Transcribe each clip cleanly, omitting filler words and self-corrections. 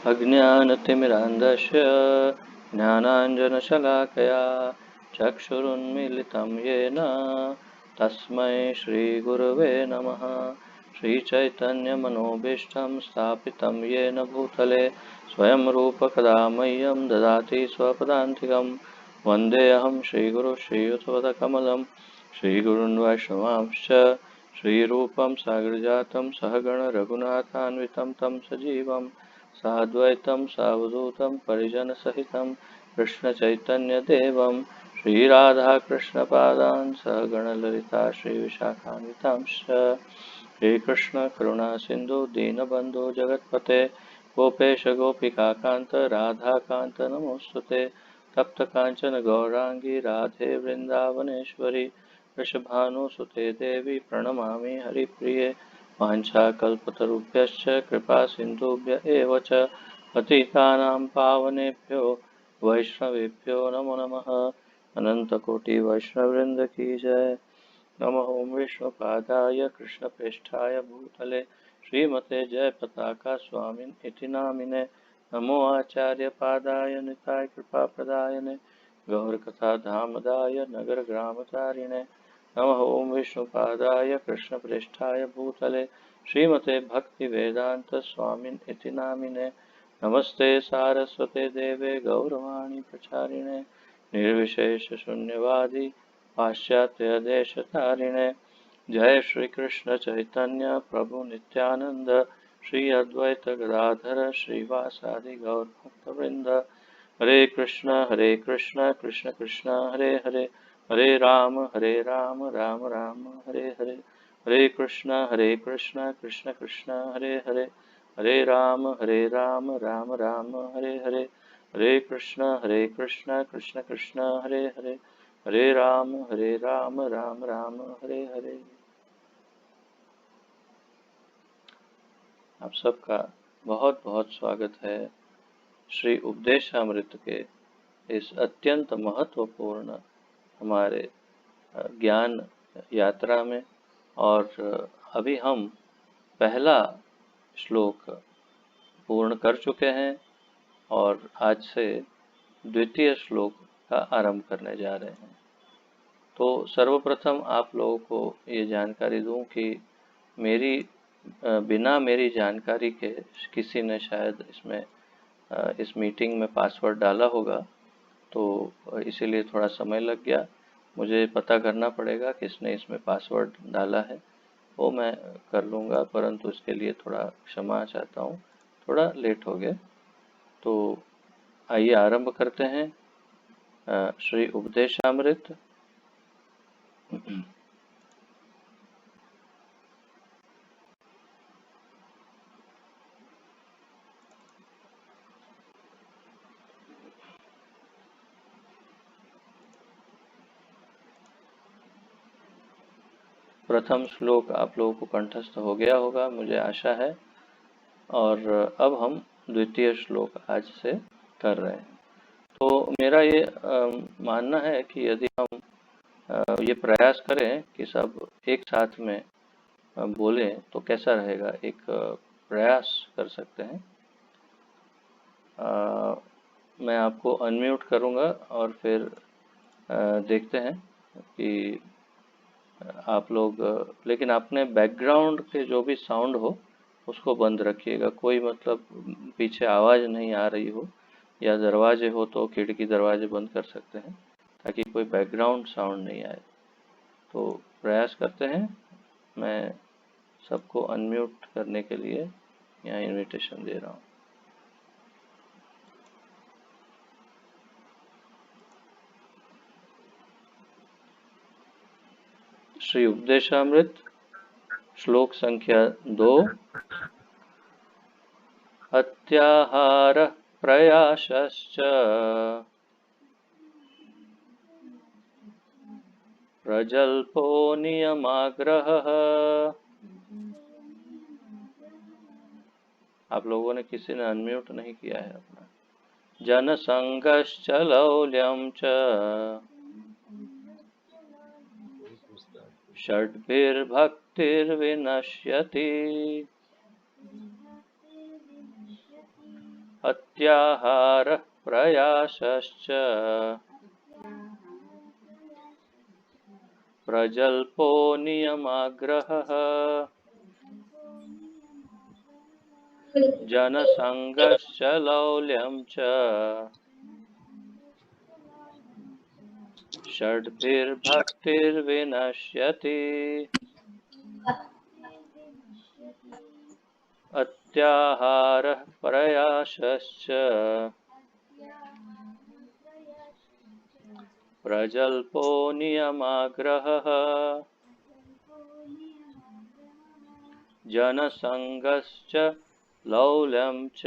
अज्ञानतिमिरान्धस्य ज्ञानाञ्जनशलाकया चक्षुरुन्मीलितं येन तस्मै श्रीगुरवे नमः। श्रीचैतन्यमनोभीष्टं स्थापितं येन भूतले स्वयं रूपकदा मह्यं ददाति स्वपदान्तिकं। वन्देऽहं श्रीगुरुं श्रीयुतपदकमलं श्रीगुरून् वैष्णवांश्च श्रीरूपं साग्रजातं सहगण रघुनाथान्वितं तं सजीवं साद्वैतं सावधूतं परिजनसहितं कृष्णचैतन्यदेवं श्रीराधाकृष्णपादान् सहगणललिता श्रीविशाखान्वितांश्च। श्रीकृष्ण करुणा सिंधु दीनबंधु जगत्पते गोपेश गोपिकाकांत राधाकांत नमोस्तुते। तप्त कांचन गौरांगी राधे वृंदावनेश्वरी वृषभानुसुते देवी प्रणमामि हरिप्रिये। वाञ्छाकल्पतरुभ्यश्च कृपा सिन्धुभ्य एव च पतितानां पावनेभ्यो वैष्णवेभ्यो नमो नमः। अनंतकोटि वैष्णववृंद की जय। नमो ओं विष्णुपादाय कृष्णप्रेष्ठाय भूतले श्रीमते जयपताका स्वामिन् इति नामिने। नमो आचार्यपादाय निताय कृपाप्रदायने गौरकथाधामदाय नगरग्रामचारिणे। नमः ओं विष्णुपादाय कृष्णप्रेष्ठाय भूतले श्रीमते भक्तिवेदांत स्वामिन् इति नामिने। नमस्ते सारस्वते देवे गौरवाणी प्रचारिणे निर्विशेष शून्यवादी पाश्चात्य देशतारिणे। जय श्री कृष्ण चैतन्य प्रभु नित्यानंद श्री अद्वैत गदाधर श्रीवासादि गौर भक्तवृंद। हरे कृष्ण कृष्ण कृष्ण हरे हरे हरे राम राम राम हरे हरे। हरे कृष्ण कृष्ण कृष्ण हरे हरे हरे राम राम राम हरे हरे। हरे कृष्ण कृष्ण कृष्ण हरे हरे हरे राम राम राम हरे हरे। आप सबका बहुत बहुत स्वागत है श्री उपदेशामृत के इस अत्यंत महत्वपूर्ण हमारे ज्ञान यात्रा में। और अभी हम पहला श्लोक पूर्ण कर चुके हैं और आज से द्वितीय श्लोक का आरंभ करने जा रहे हैं। तो सर्वप्रथम आप लोगों को ये जानकारी दूं कि बिना मेरी जानकारी के किसी ने शायद इस मीटिंग में पासवर्ड डाला होगा, तो इसीलिए थोड़ा समय लग गया। मुझे पता करना पड़ेगा किसने इसमें पासवर्ड डाला है, वो मैं कर लूँगा, परंतु इसके लिए थोड़ा क्षमा चाहता हूँ, थोड़ा लेट हो गया। तो आइए आरंभ करते हैं श्री उपदेशामृत। प्रथम श्लोक आप लोगों को कंठस्थ हो गया होगा, मुझे आशा है। और अब हम द्वितीय श्लोक आज से कर रहे हैं। तो मेरा ये मानना है कि यदि हम ये प्रयास करें कि सब एक साथ में बोलें तो कैसा रहेगा, एक प्रयास कर सकते हैं। मैं आपको अनम्यूट करूंगा और फिर देखते हैं कि आप लोग, लेकिन अपने बैकग्राउंड के जो भी साउंड हो उसको बंद रखिएगा। कोई मतलब पीछे आवाज़ नहीं आ रही हो, या दरवाजे हो तो खिड़की दरवाजे बंद कर सकते हैं ताकि कोई बैकग्राउंड साउंड नहीं आए। तो प्रयास करते हैं। मैं सबको अनम्यूट करने के लिए यहाँ इनविटेशन दे रहा हूँ। श्री उपदेशामृत श्लोक संख्या 2। अत्याहार प्रयासश्च प्रजल्पो नियमाग्रहः। आप लोगों ने किसी ने अनम्यूट नहीं किया है अपना। जनसंगश्च लौल्यं च षड्भिर्भक्तिर्विनश्यति। अत्याहारः प्रयासश्च प्रजल्पो नियमाग्रहः जनसङ्गश्च लौल्यं च षड्भिर्भक्तिर्विनश्यति अत्याहारः प्रयासश्च प्रजल्पो नियमाग्रहः जनसङ्गश्च लौल्यं च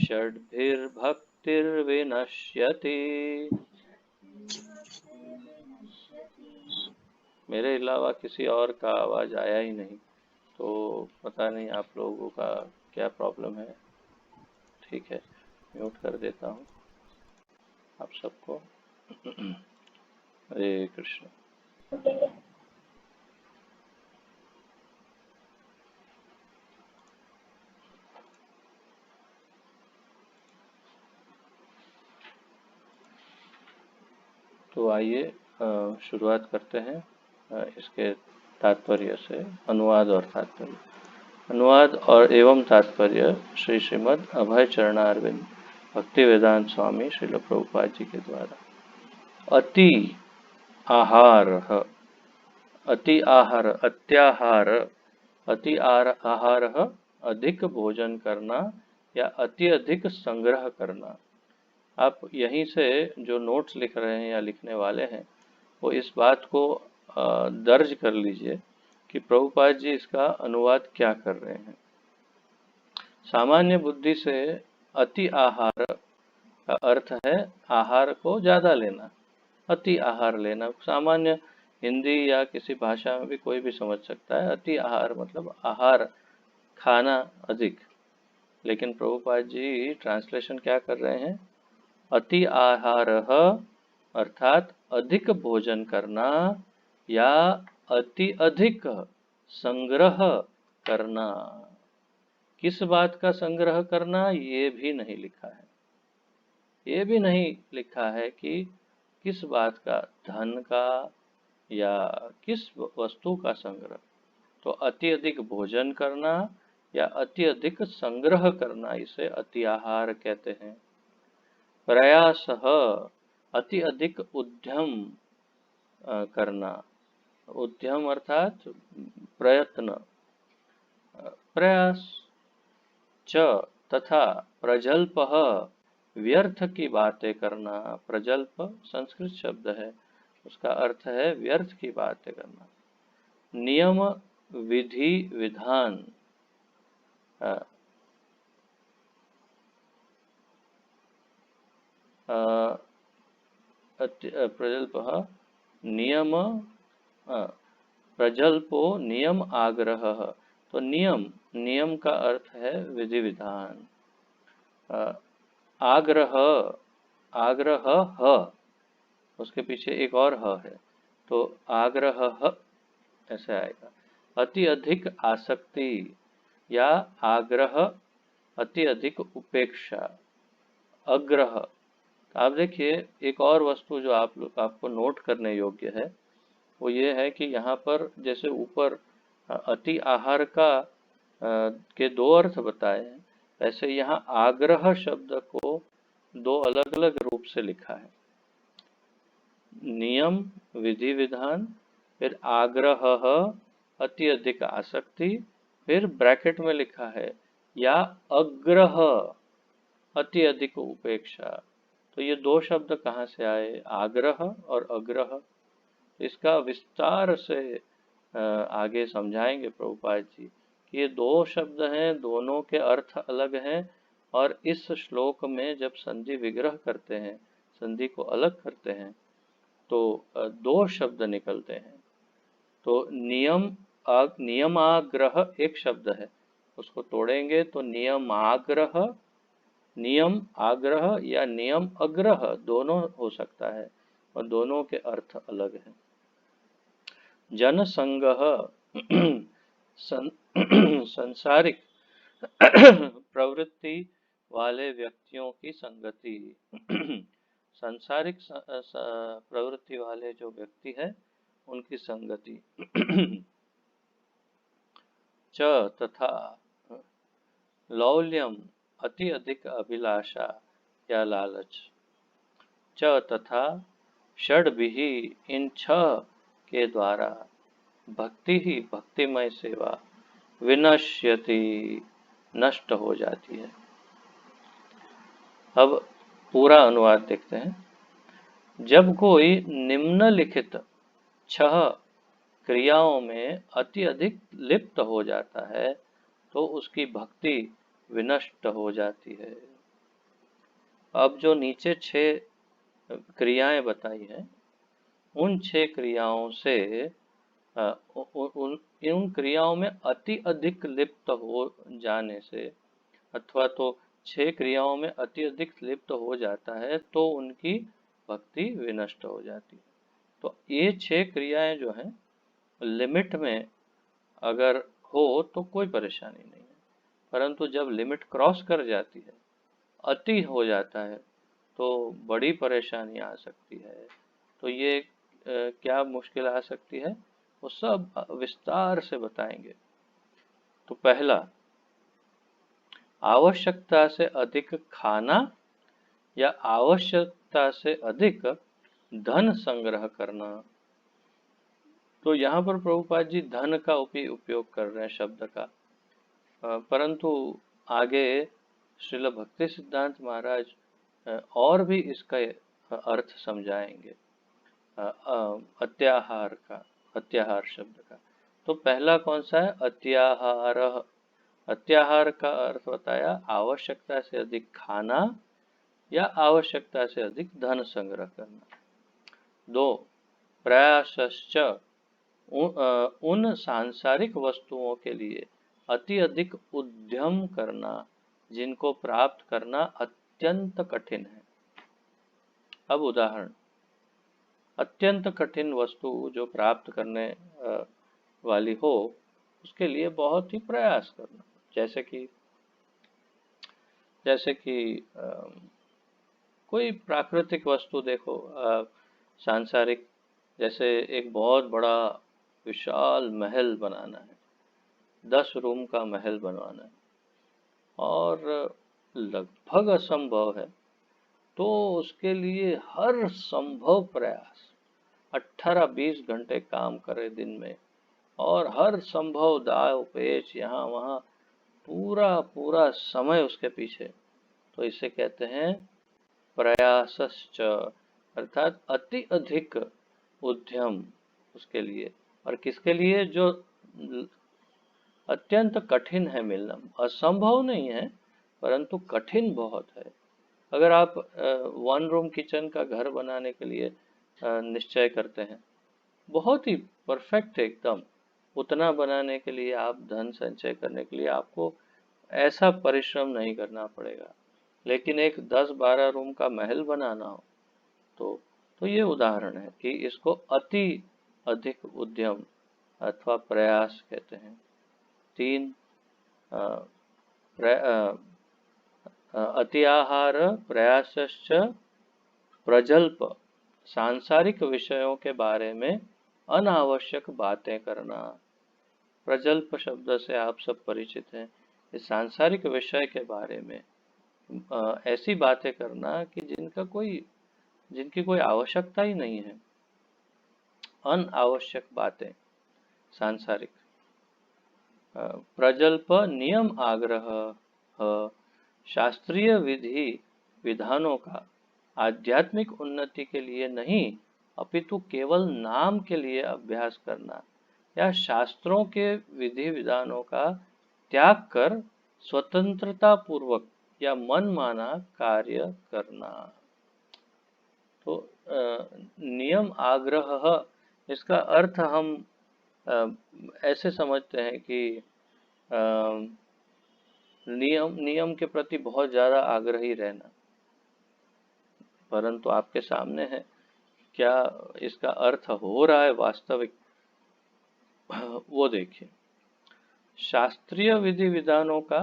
षड्भिर्भक्तिर्विनश्यति। मेरे अलावा किसी और का आवाज आया ही नहीं, तो पता नहीं आप लोगों का क्या प्रॉब्लम है। ठीक है, म्यूट कर देता हूँ आप सबको। हरे कृष्ण। तो आइए शुरुआत करते हैं इसके तात्पर्य से। अनुवाद और तात्पर्य। अनुवाद और एवं तात्पर्य श्री श्रीमद् अभय चरणारविंद भक्ति वेदांत स्वामी श्रील प्रभुपाद जी के द्वारा। अति आहार, अति आहार, अत्याहार, अति आहार अधिक भोजन करना या अति अधिक संग्रह करना। आप यहीं से जो नोट्स लिख रहे हैं या लिखने वाले हैं वो इस बात को दर्ज कर लीजिए कि प्रभुपाद जी इसका अनुवाद क्या कर रहे हैं। सामान्य बुद्धि से अति आहार का अर्थ है आहार को ज़्यादा लेना, अति आहार लेना। सामान्य हिंदी या किसी भाषा में भी कोई भी समझ सकता है। अति आहार मतलब आहार खाना अधिक। लेकिन प्रभुपाद जी ट्रांसलेशन क्या कर रहे हैं? अति आहार अर्थात अधिक भोजन करना या अति अधिक संग्रह करना। किस बात का संग्रह करना ये भी नहीं लिखा है। ये भी नहीं लिखा है कि किस बात का, धन का या किस वस्तु का संग्रह। तो अति अधिक भोजन करना या अति अधिक संग्रह करना, इसे अति आहार कहते हैं। प्रयास अति अधिक उद्यम करना। उद्यम अर्थात प्रयत्न। प्रयास च तथा प्रजल्प व्यर्थ की बातें करना। प्रजल्प संस्कृत शब्द है, उसका अर्थ है व्यर्थ की बातें करना। नियम विधि विधान, प्रजल्प नियम, प्रजल्पो नियम आग्रह। तो नियम, नियम का अर्थ है विधि विधान। आग्रह, आग्रह ह, उसके पीछे एक और ह है, तो आग्रह ह ऐसे आएगा। अति अधिक आसक्ति या आग्रह, अति अधिक उपेक्षा। अग्रह, आप देखिए एक और वस्तु जो आपको नोट करने योग्य है वो ये है कि यहाँ पर जैसे ऊपर अति आहार का के दो अर्थ बताए हैं, वैसे यहाँ आग्रह शब्द को दो अलग अलग रूप से लिखा है। नियम विधि विधान, फिर आग्रह अति अधिक आसक्ति, फिर ब्रैकेट में लिखा है या अग्रह अति अधिक उपेक्षा। तो ये दो शब्द कहाँ से आए? आग्रह और अग्रह। इसका विस्तार से आगे समझाएंगे प्रभुपाद जी कि ये दो शब्द हैं, दोनों के अर्थ अलग हैं, और इस श्लोक में जब संधि विग्रह करते हैं, संधि को अलग करते हैं, तो दो शब्द निकलते हैं। तो नियमाग्रह एक शब्द है, उसको तोड़ेंगे तो नियमाग्रह, नियम आग्रह या नियम अग्रह दोनों हो सकता है, और दोनों के अर्थ अलग हैं। जनसंगः संसारिक प्रवृत्ति वाले व्यक्तियों की संगति। सांसारिक प्रवृत्ति वाले जो व्यक्ति है उनकी संगति। च तथा लौल्यम अति अधिक अभिलाषा या लालच। च तथा षड्भिहि इन छह के द्वारा भक्ति ही भक्तिमय सेवा विनश्यति नष्ट हो जाती है। अब पूरा अनुवाद देखते हैं। जब कोई निम्नलिखित छह क्रियाओं में अति अधिक लिप्त हो जाता है तो उसकी भक्ति विनष्ट हो जाती है। अब जो नीचे 6 क्रियाएं बताई हैं उन 6 क्रियाओं से उन क्रियाओं में अति अधिक लिप्त हो जाने से अथवा तो 6 क्रियाओं में अति अधिक लिप्त हो जाता है तो उनकी भक्ति विनष्ट हो जाती है। तो ये 6 क्रियाएं जो हैं लिमिट में अगर हो तो कोई परेशानी नहीं है, परंतु जब लिमिट क्रॉस कर जाती है, अति हो जाता है, तो बड़ी परेशानी आ सकती है। तो ये क्या मुश्किल आ सकती है वो सब विस्तार से बताएंगे। तो पहला, आवश्यकता से अधिक खाना या आवश्यकता से अधिक धन संग्रह करना। तो यहाँ पर प्रभुपाद जी धन का उपयोग कर रहे हैं शब्द का, परंतु आगे श्रील भक्ति सिद्धांत महाराज और भी इसका अर्थ समझाएंगे अत्याहार का, अत्याहार शब्द का। तो पहला कौन सा है? अत्याहार। अत्याहार का अर्थ बताया आवश्यकता से अधिक खाना या आवश्यकता से अधिक धन संग्रह करना। 2, प्रयासश्च उन सांसारिक वस्तुओं के लिए अति अधिक उद्यम करना जिनको प्राप्त करना अत्यंत कठिन है। अब उदाहरण, अत्यंत कठिन वस्तु जो प्राप्त करने वाली हो उसके लिए बहुत ही प्रयास करना। जैसे कि कोई प्राकृतिक वस्तु देखो, सांसारिक, जैसे एक बहुत बड़ा विशाल महल बनाना है, 10 रूम का महल बनवाना है और लगभग असंभव है, तो उसके लिए हर संभव प्रयास 18-20 घंटे काम करे दिन में और हर संभव दाव पेच यहाँ वहाँ पूरा समय उसके पीछे। तो इसे कहते हैं प्रयासश्च, अर्थात अति अधिक उद्यम उसके लिए। और किसके लिए? जो अत्यंत कठिन है मिलना, असंभव नहीं है परंतु कठिन बहुत है। अगर आप 1 रूम किचन का घर बनाने के लिए निश्चय करते हैं, बहुत ही परफेक्ट एकदम, उतना बनाने के लिए आप धन संचय करने के लिए आपको ऐसा परिश्रम नहीं करना पड़ेगा। लेकिन एक 10-12 रूम का महल बनाना हो तो ये उदाहरण है कि इसको अति अधिक उद्यम अथवा प्रयास कहते हैं। 3, अत्याहार प्रयासश्च प्रजल्प, सांसारिक विषयों के बारे में अनावश्यक बातें करना। प्रजल्प शब्द से आप सब परिचित हैं। इस सांसारिक विषय के बारे में ऐसी बातें करना कि जिनकी कोई आवश्यकता ही नहीं है, अनावश्यक बातें सांसारिक। प्रजल्प नियम आग्रह, शास्त्रीय विधि विधानों का आध्यात्मिक उन्नति के लिए नहीं अपितु केवल नाम के लिए अभ्यास करना या शास्त्रों के विधि विधानों का त्याग कर स्वतंत्रता पूर्वक या मनमाना कार्य करना। तो नियम आग्रह, इसका अर्थ हम ऐसे समझते हैं कि नियम के प्रति बहुत ज़्यादा आग्रही रहना, परंतु आपके सामने है क्या इसका अर्थ हो रहा है वास्तविक, वो देखिए। शास्त्रीय विधि विधानों का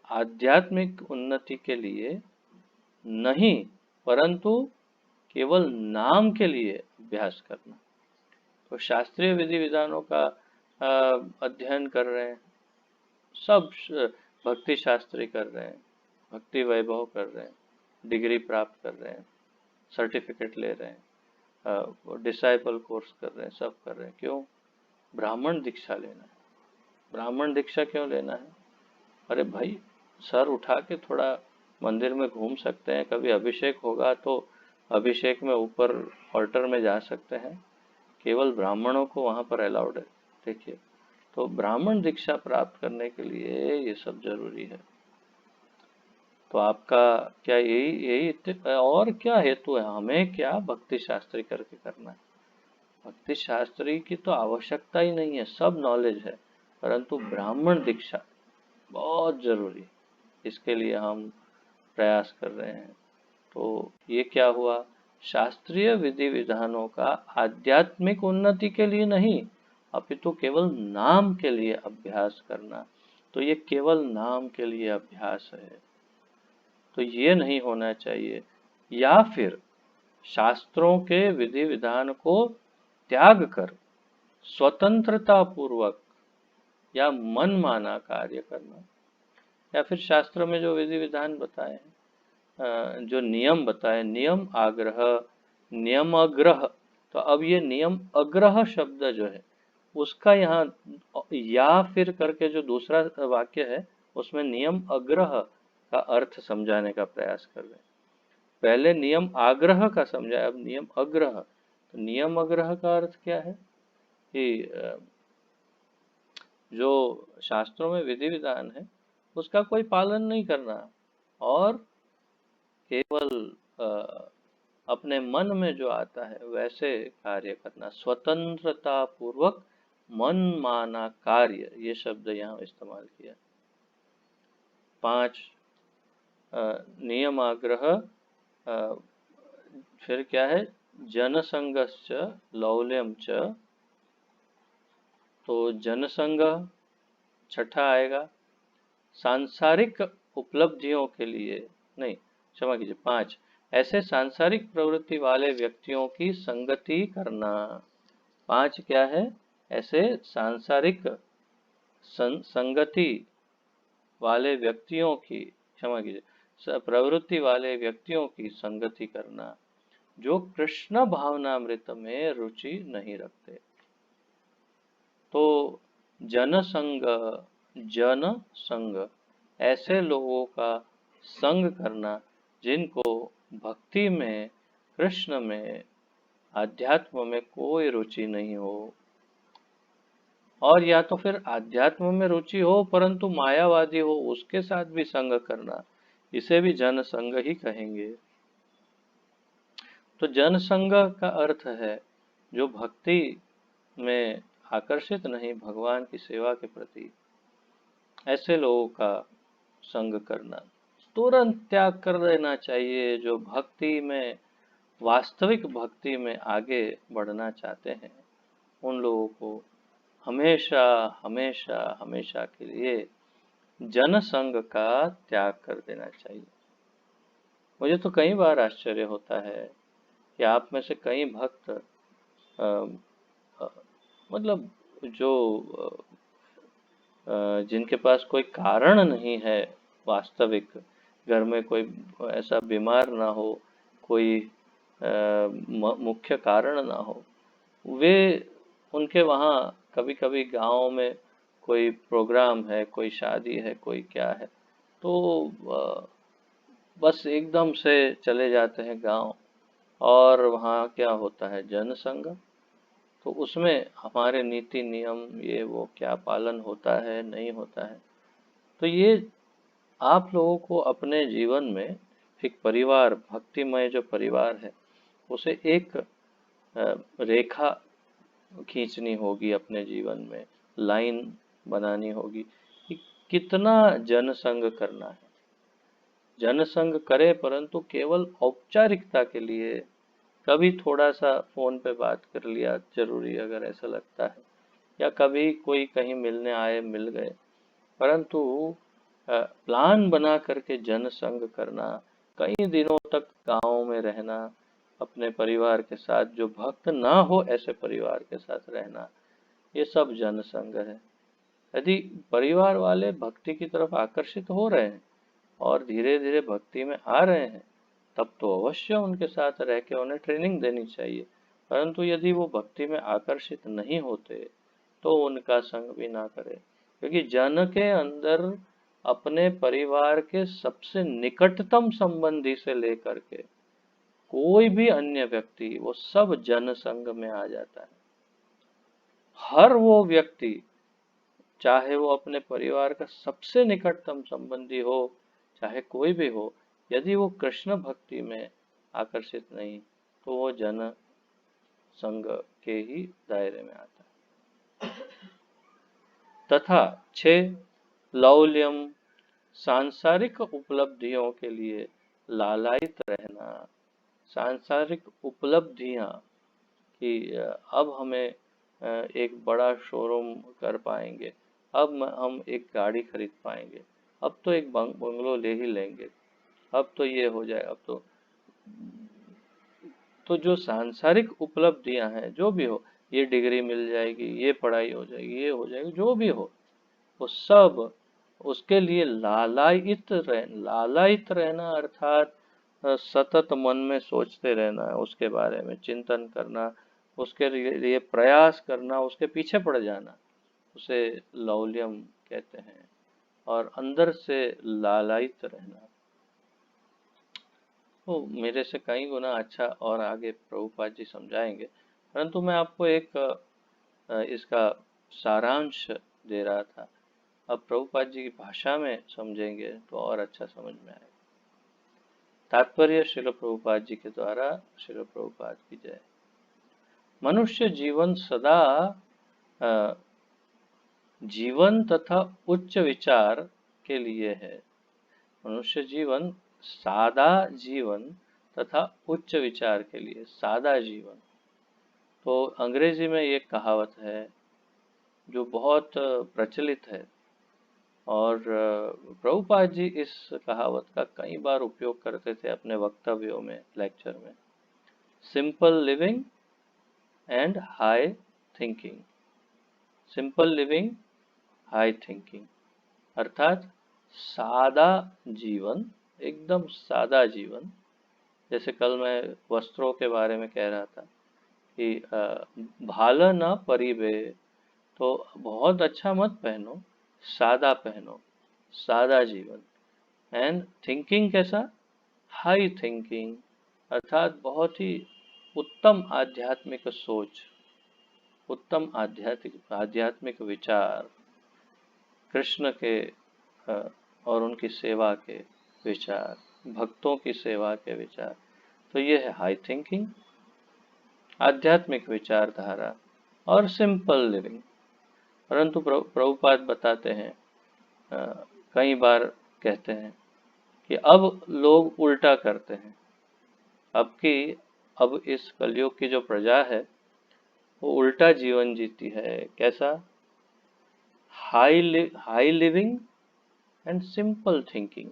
आध्यात्मिक उन्नति के लिए नहीं, परंतु केवल नाम के लिए अभ्यास करना। तो शास्त्रीय विधि विधानों का अध्ययन कर रहे हैं, सब भक्ति शास्त्री कर रहे हैं, भक्ति वैभव कर रहे हैं, डिग्री प्राप्त कर रहे हैं, सर्टिफिकेट ले रहे हैं, डिसाइपल कोर्स कर रहे हैं, सब कर रहे हैं। क्यों? ब्राह्मण दीक्षा लेना है। ब्राह्मण दीक्षा क्यों लेना है? अरे भाई, सर उठा के थोड़ा मंदिर में घूम सकते हैं, कभी अभिषेक होगा तो अभिषेक में ऊपर ऑल्टर में जा सकते हैं, केवल ब्राह्मणों को वहाँ पर अलाउड है। देखिए, तो ब्राह्मण दीक्षा प्राप्त करने के लिए ये सब जरूरी है। तो आपका क्या यही यही और क्या हेतु है? हमें क्या भक्ति शास्त्री करके करना है? भक्ति शास्त्री की तो आवश्यकता ही नहीं है, सब नॉलेज है, परंतु ब्राह्मण दीक्षा बहुत जरूरी, इसके लिए हम प्रयास कर रहे हैं। तो ये क्या हुआ? शास्त्रीय विधि विधानों का आध्यात्मिक उन्नति के लिए नहीं, अपितु केवल नाम के लिए अभ्यास करना। तो ये केवल नाम के लिए अभ्यास है, तो ये नहीं होना चाहिए। या फिर शास्त्रों के विधि विधान को त्याग कर स्वतंत्रता पूर्वक या मन माना कार्य करना, या फिर शास्त्र में जो विधि विधान बताए हैं, जो नियम बताए, नियम आग्रह, नियम अग्रह, तो अब ये नियम अग्रह शब्द जो है उसका यहाँ या फिर करके जो दूसरा वाक्य है उसमें नियम अग्रह का अर्थ समझाने का प्रयास कर रहे हैं। पहले नियम आग्रह का समझाया, अब नियम अग्रह। तो नियम अग्रह का अर्थ क्या है कि जो शास्त्रों में विधि विधान है उसका कोई पालन नहीं करना और केवल अपने मन में जो आता है वैसे कार्य करना। स्वतंत्रता पूर्वक मन माना कार्य, ये शब्द यहाँ इस्तेमाल किया। 5 नियम आग्रह, फिर क्या है? जनसंगश्च लौल्यम च, तो जनसंग छठा आएगा। सांसारिक उपलब्धियों के लिए नहीं, क्षमा कीजिए, 5 ऐसे सांसारिक प्रवृत्ति वाले व्यक्तियों की संगति करना। 5 क्या है? ऐसे सांसारिक संगति वाले व्यक्तियों की, क्षमा कीजिए, प्रवृत्ति वाले व्यक्तियों की संगति करना जो कृष्ण भावनामृत में रुचि नहीं रखते। तो जनसंग, जन संग, ऐसे लोगों का संग करना जिनको भक्ति में, कृष्ण में, आध्यात्म में कोई रुचि नहीं हो, और या तो फिर आध्यात्म में रुचि हो परंतु मायावादी हो, उसके साथ भी संग करना, इसे भी जनसंग ही कहेंगे। तो जनसंग का अर्थ है जो भक्ति में आकर्षित नहीं, भगवान की सेवा के प्रति, ऐसे लोगों का संग करना। तुरंत त्याग कर देना चाहिए जो भक्ति में, वास्तविक भक्ति में आगे बढ़ना चाहते हैं, उन लोगों को हमेशा हमेशा हमेशा के लिए जनसंग का त्याग कर देना चाहिए। मुझे तो कई बार आश्चर्य होता है कि आप में से कई भक्त मतलब जो जिनके पास कोई कारण नहीं है वास्तविक, घर में कोई ऐसा बीमार ना हो, कोई मुख्य कारण ना हो, वे उनके वहाँ कभी कभी गांव में कोई प्रोग्राम है, कोई शादी है, कोई क्या है, तो बस एकदम से चले जाते हैं गांव, और वहाँ क्या होता है? जनसंग। तो उसमें हमारे नीति नियम ये वो क्या पालन होता है, नहीं होता है। तो ये आप लोगों को अपने जीवन में एक परिवार, भक्तिमय जो परिवार है, उसे एक रेखा खींचनी होगी अपने जीवन में, लाइन बनानी होगी कि कितना जनसंग करना है। जनसंग करे परंतु केवल औपचारिकता के लिए, कभी थोड़ा सा फोन पे बात कर लिया जरूरी अगर ऐसा लगता है, या कभी कोई कहीं मिलने आए, मिल गए, परंतु प्लान बना करके जनसंग करना, कई दिनों तक गांव में रहना, अपने परिवार के साथ, जो भक्त ना हो ऐसे परिवार के साथ रहना, ये सब जनसंग है। यदि परिवार वाले भक्ति की तरफ आकर्षित हो रहे हैं और धीरे धीरे भक्ति में आ रहे हैं, तब तो अवश्य उनके साथ रह के उन्हें ट्रेनिंग देनी चाहिए। परंतु यदि वो भक्ति में आकर्षित नहीं होते तो उनका संग भी ना करें, क्योंकि जन के अंदर अपने परिवार के सबसे निकटतम संबंधी से लेकर के कोई भी अन्य व्यक्ति, वो सब जन संग में आ जाता है। हर वो व्यक्ति, चाहे वो अपने परिवार का सबसे निकटतम संबंधी हो, चाहे कोई भी हो, यदि वो कृष्ण भक्ति में आकर्षित नहीं, तो वो जन संग के ही दायरे में आता है। तथा 6 लौल्यम, सांसारिक उपलब्धियों के लिए लालायित रहना। सांसारिक उपलब्धियां कि अब हमें एक बड़ा शोरूम कर पाएंगे, अब हम एक गाड़ी खरीद पाएंगे, अब तो एक बंगलो ले ही लेंगे, अब तो ये हो जाए, अब तो जो सांसारिक उपलब्धियां हैं, जो भी हो, ये डिग्री मिल जाएगी, ये पढ़ाई हो जाएगी, ये हो जाएगी, जो भी हो, वो सब उसके लिए लालायित रहना, अर्थात सतत मन में सोचते रहना, उसके बारे में चिंतन करना, उसके लिए प्रयास करना, उसके पीछे पड़ जाना, उसे लौल्यम कहते हैं। और अंदर से लालायित रहना, तो मेरे से कई गुना अच्छा और आगे प्रभुपाद जी समझाएंगे, परंतु मैं आपको एक इसका सारांश दे रहा था। अब प्रभुपाद जी की भाषा में समझेंगे तो और अच्छा समझ में आएगा। तात्पर्य श्रील प्रभुपाद जी के द्वारा। श्रील प्रभुपाद की जय। मनुष्य जीवन सदा जीवन तथा उच्च विचार के लिए है। मनुष्य जीवन सादा जीवन तथा उच्च विचार के लिए, सादा जीवन। तो अंग्रेजी में ये कहावत है जो बहुत प्रचलित है, और प्रभुपाद जी इस कहावत का कई बार उपयोग करते थे अपने वक्तव्यों में, लेक्चर में। Simple living and high thinking. Simple living, high thinking, अर्थात सादा जीवन, एकदम सादा जीवन। जैसे कल मैं वस्त्रों के बारे में कह रहा था कि भाल न परिबे, तो बहुत अच्छा मत पहनो, सादा पहनो, सादा जीवन। एंड थिंकिंग कैसा? हाई थिंकिंग, अर्थात बहुत ही उत्तम आध्यात्मिक सोच, उत्तम आध्यात्मिक विचार, कृष्ण के और उनकी सेवा के विचार, भक्तों की सेवा के विचार। तो ये है हाई थिंकिंग, आध्यात्मिक विचारधारा। और सिंपल लिविंग। परंतु प्रभुपाद बताते हैं, कई बार कहते हैं कि अब लोग उल्टा करते हैं। अब इस कलयुग की जो प्रजा है वो उल्टा जीवन जीती है। कैसा? High living and simple thinking.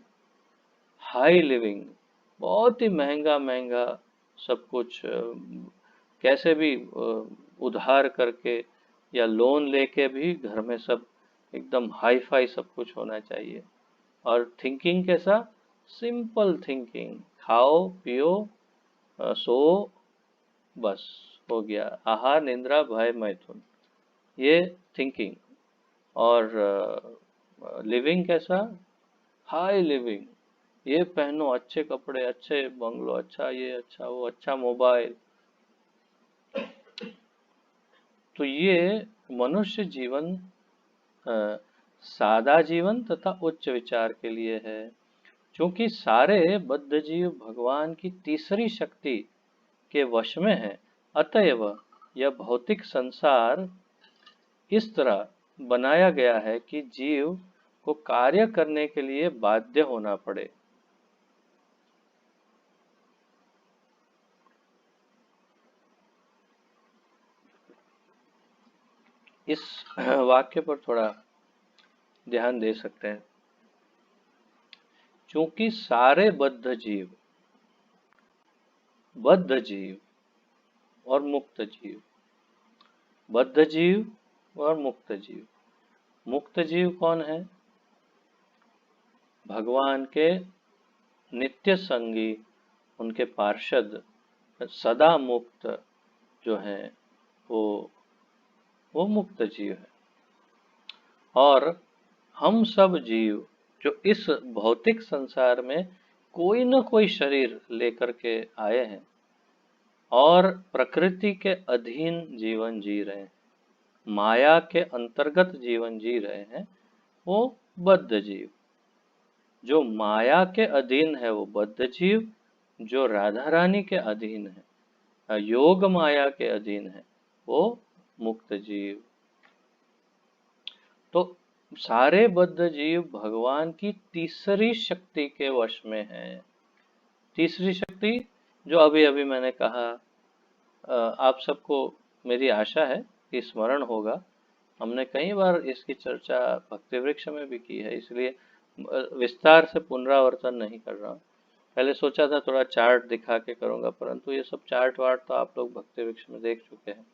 High living, बहुत ही महंगा महंगा सब कुछ, कैसे भी उधार करके या लोन लेके भी घर में सब एकदम हाई फाई सब कुछ होना चाहिए। और थिंकिंग कैसा? सिंपल थिंकिंग, खाओ पियो सो, बस हो गया, आहार निद्रा भय मैथुन, ये थिंकिंग। और लिविंग कैसा? हाई लिविंग, ये पहनो अच्छे कपड़े, अच्छे बंगलो, अच्छा ये, अच्छा वो, अच्छा मोबाइल। तो ये मनुष्य जीवन सादा जीवन तथा उच्च विचार के लिए है। क्योंकि सारे बद्ध जीव भगवान की तीसरी शक्ति के वश में है, अतएव यह भौतिक संसार इस तरह बनाया गया है कि जीव को कार्य करने के लिए बाध्य होना पड़े। इस वाक्य पर थोड़ा ध्यान दे सकते हैं। क्योंकि सारे बद्ध जीव और मुक्त जीव, बद्ध जीव और मुक्त जीव, मुक्त जीव कौन है? भगवान के नित्य संगी, उनके पार्षद, सदा मुक्त जो है वो मुक्त जीव है। और हम सब जीव जो इस भौतिक संसार में कोई न कोई शरीर लेकर के आए हैं और प्रकृति के अधीन जीवन जी रहे हैं, माया के अंतर्गत जीवन जी रहे हैं, वो बद्ध जीव। जो माया के अधीन है वो बद्ध जीव, जो राधा रानी के अधीन है, योग माया के अधीन है, वो मुक्त जीव। तो सारे बद्ध जीव भगवान की तीसरी शक्ति के वश में हैं। तीसरी शक्ति जो अभी अभी मैंने कहा, आप सबको मेरी आशा है कि स्मरण होगा। हमने कई बार इसकी चर्चा भक्ति वृक्ष में भी की है, इसलिए विस्तार से पुनरावर्तन नहीं कर रहा हूँ। पहले सोचा था थोड़ा चार्ट दिखा के करूँगा, परंतु ये सब चार्ट वार्ट तो आप लोग भक्ति वृक्ष में देख चुके हैं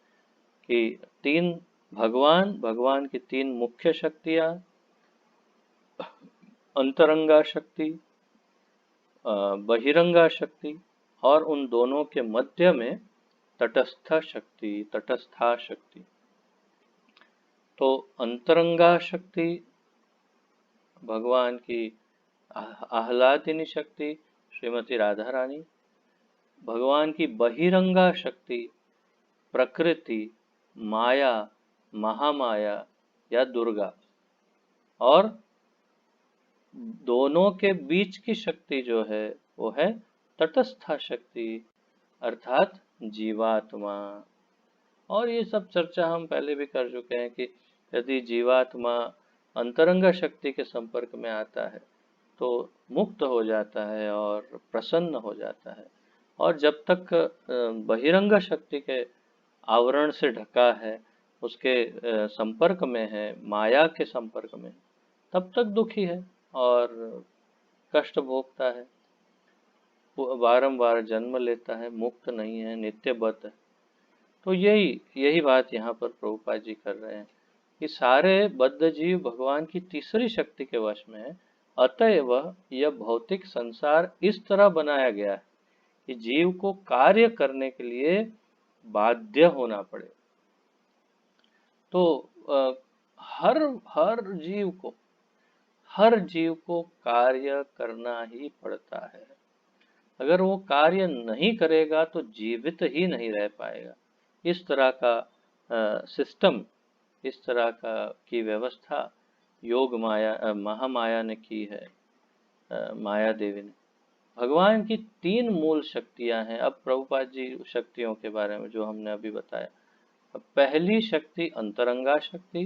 कि तीन भगवान की तीन मुख्य शक्तियाँ, अंतरंगा शक्ति, बहिरंगा शक्ति, और उन दोनों के मध्य में तटस्था शक्ति। तो अंतरंगा शक्ति भगवान की आह्लादिनी शक्ति श्रीमती राधा रानी, भगवान की बहिरंगा शक्ति प्रकृति, माया, महामाया या दुर्गा, और दोनों के बीच की शक्ति जो है वो है तटस्था शक्ति अर्थात जीवात्मा। और ये सब चर्चा हम पहले भी कर चुके हैं कि यदि जीवात्मा अंतरंग शक्ति के संपर्क में आता है तो मुक्त हो जाता है और प्रसन्न हो जाता है, और जब तक बहिरंग शक्ति के आवरण से ढका है, उसके संपर्क में है, माया के संपर्क में, तब तक दुखी है और कष्ट भोगता है, बारंबार जन्म लेता है, मुक्त नहीं है, नित्यबद्ध है। तो यही बात यहाँ पर प्रभुपाद जी कर रहे हैं कि सारे बद्ध जीव भगवान की तीसरी शक्ति के वश में है। अतएव यह भौतिक संसार इस तरह बनाया गया है कि जीव को कार्य करने के लिए बाध्य होना पड़े। तो हर जीव को कार्य करना ही पड़ता है। अगर वो कार्य नहीं करेगा तो जीवित ही नहीं रह पाएगा। इस तरह का सिस्टम, इस तरह की व्यवस्था योग माया महामाया ने की है, माया देवी ने। भगवान की तीन मूल शक्तियां हैं। अब प्रभुपाद जी शक्तियों के बारे में जो हमने अभी बताया, पहली शक्ति अंतरंगा शक्ति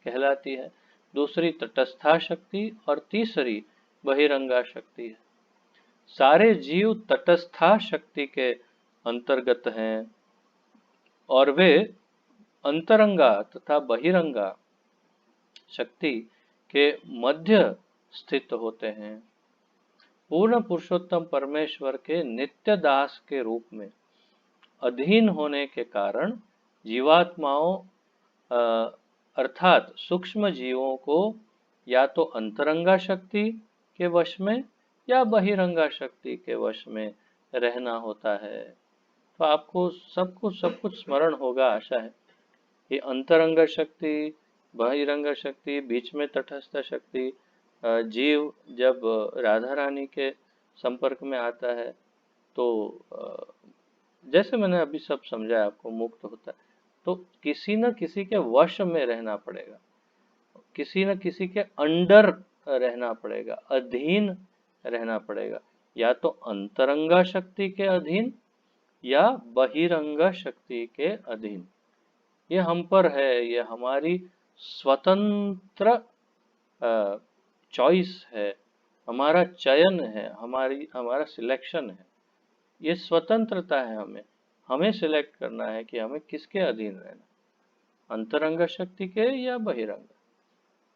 कहलाती है, दूसरी तटस्था शक्ति और तीसरी बहिरंगा शक्ति है। सारे जीव तटस्था शक्ति के अंतर्गत हैं और वे अंतरंगा तथा बहिरंगा शक्ति के मध्य स्थित होते हैं। पूर्ण पुरुषोत्तम परमेश्वर के नित्य दास के रूप में अधीन होने के कारण जीवात्माओं अर्थात सूक्ष्म जीवों को या तो अंतरंगा शक्ति के वश में या बहिरंगा शक्ति के वश में रहना होता है। तो आपको सब कुछ स्मरण होगा, आशा है। ये अंतरंग शक्ति, बहिरंग शक्ति, बीच में तटस्थ शक्ति, जीव जब राधा रानी के संपर्क में आता है तो जैसे मैंने अभी सब समझाया आपको, मुक्त होता है। तो किसी न किसी के वश में रहना पड़ेगा, किसी न किसी के अंडर रहना पड़ेगा, अधीन रहना पड़ेगा, या तो अंतरंगा शक्ति के अधीन या बहिरंगा शक्ति के अधीन। ये हम पर है, ये हमारी स्वतंत्र चॉइस है, हमारा चयन है, हमारा सिलेक्शन है। ये स्वतंत्रता है, हमें सिलेक्ट करना है कि हमें किसके अधीन रहना, अंतरंग शक्ति के या बहिरंग।